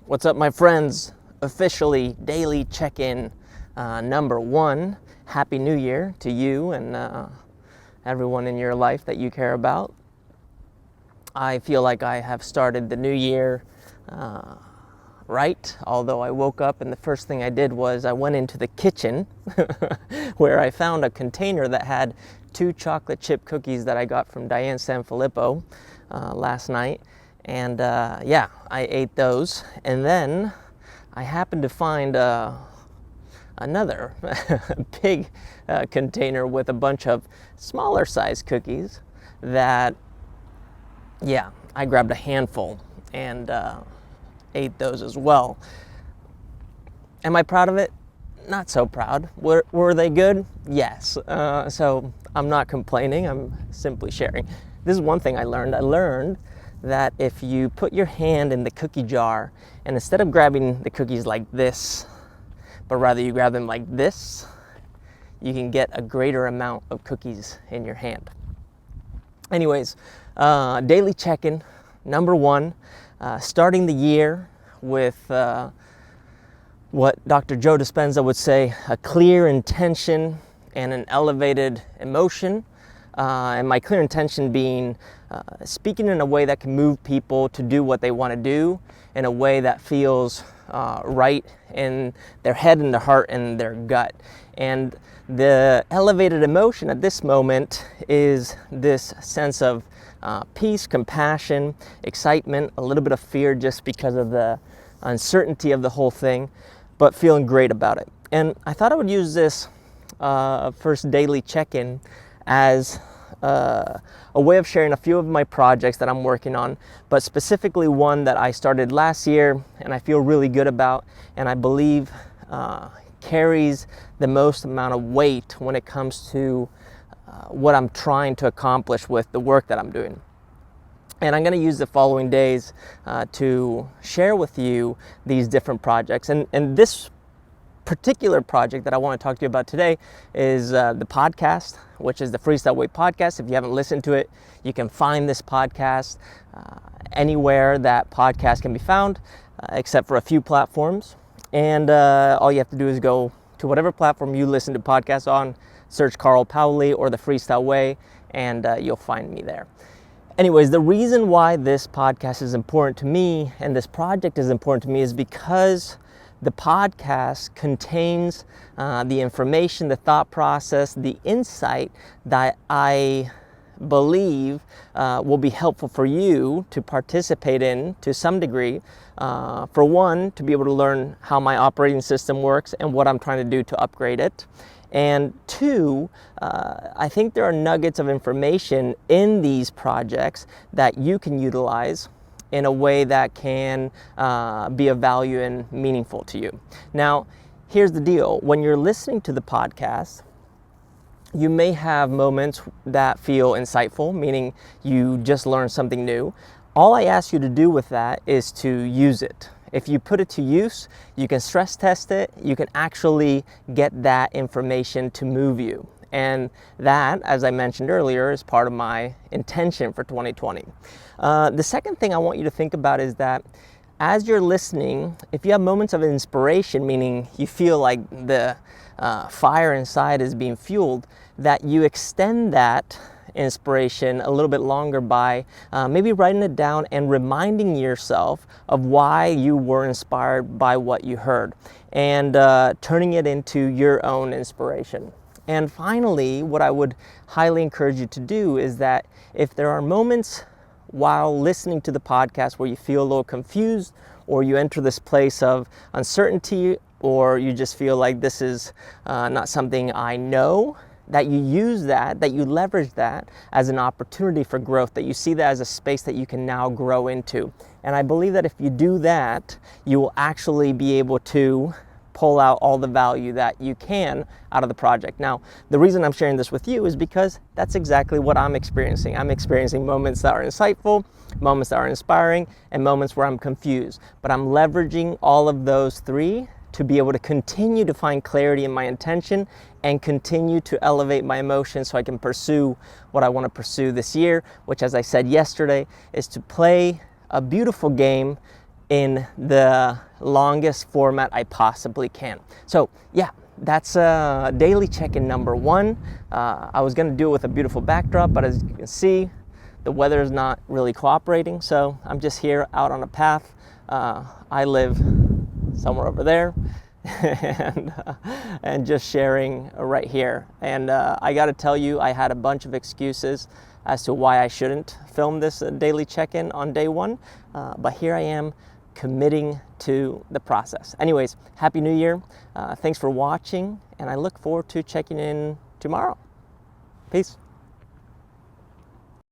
What's up, my friends? Officially daily check-in number 1. Happy New Year to you and everyone in your life that you care about. I feel like I have started the new year right, although I woke up and the first thing I did was I went into the kitchen where I found a container that had 2 chocolate chip cookies that I got from Diane Sanfilippo last night. And I ate those, and then I happened to find another big container with a bunch of smaller size cookies that, I grabbed a handful and ate those as well. Am I proud of it? Not so proud. Were they good? Yes. So I'm not complaining, I'm simply sharing. This is one thing I learned. I learned that if you put your hand in the cookie jar and instead of grabbing the cookies like this, but rather you grab them like this, you can get a greater amount of cookies in your hand. Anyways, daily check-in, number 1, starting the year with what Dr. Joe Dispenza would say, a clear intention and an elevated emotion. And my clear intention being speaking in a way that can move people to do what they want to do in a way that feels right in their head and their heart and their gut. And the elevated emotion at this moment is this sense of peace, compassion, excitement, a little bit of fear just because of the uncertainty of the whole thing, but feeling great about it. And I thought I would use this first daily check-in as a way of sharing a few of my projects that I'm working on, but specifically one that I started last year and I feel really good about, and I believe carries the most amount of weight when it comes to what I'm trying to accomplish with the work that I'm doing. And I'm going to use the following days to share with you these different projects. And this particular project that I want to talk to you about today is the podcast, which is the Freestyle Way podcast. If you haven't listened to it, you can find this podcast anywhere that podcast can be found, except for a few platforms. And all you have to do is go to whatever platform you listen to podcasts on, search Paoli or the Freestyle Way, and you'll find me there. Anyways, the reason why this podcast is important to me and this project is important to me is because the podcast contains the information, the thought process, the insight that I believe will be helpful for you to participate in to some degree. For one, to be able to learn how my operating system works and what I'm trying to do to upgrade it. And 2, I think there are nuggets of information in these projects that you can utilize in a way that can be of value and meaningful to you. Now, here's the deal. When you're listening to the podcast, you may have moments that feel insightful, meaning you just learned something new. All I ask you to do with that is to use it. If you put it to use, you can stress test it, you can actually get that information to move you. And that, as I mentioned earlier, is part of my intention for 2020. The second thing I want you to think about is that as you're listening, if you have moments of inspiration, meaning you feel like the fire inside is being fueled, that you extend that inspiration a little bit longer by maybe writing it down and reminding yourself of why you were inspired by what you heard, and turning it into your own inspiration. And finally, what I would highly encourage you to do is that if there are moments while listening to the podcast where you feel a little confused, or you enter this place of uncertainty, or you just feel like this is not something I know, that you use that you leverage that as an opportunity for growth, that you see that as a space that you can now grow into. And I believe that if you do that, you will actually be able to pull out all the value that you can out of the project. Now, the reason I'm sharing this with you is because that's exactly what I'm experiencing. I'm experiencing moments that are insightful, moments that are inspiring, and moments where I'm confused. But I'm leveraging all of those 3 to be able to continue to find clarity in my intention and continue to elevate my emotions so I can pursue what I want to pursue this year, which, as I said yesterday, is to play a beautiful game in the longest format I possibly can. So yeah, that's daily check-in number 1. I was gonna do it with a beautiful backdrop, but as you can see, the weather is not really cooperating, so I'm just here out on a path. I live somewhere over there, and just sharing right here. And I gotta tell you, I had a bunch of excuses as to why I shouldn't film this daily check-in on day 1, but here I am committing to the process. Anyways, Happy New Year. Thanks for watching, and I look forward to checking in tomorrow. Peace.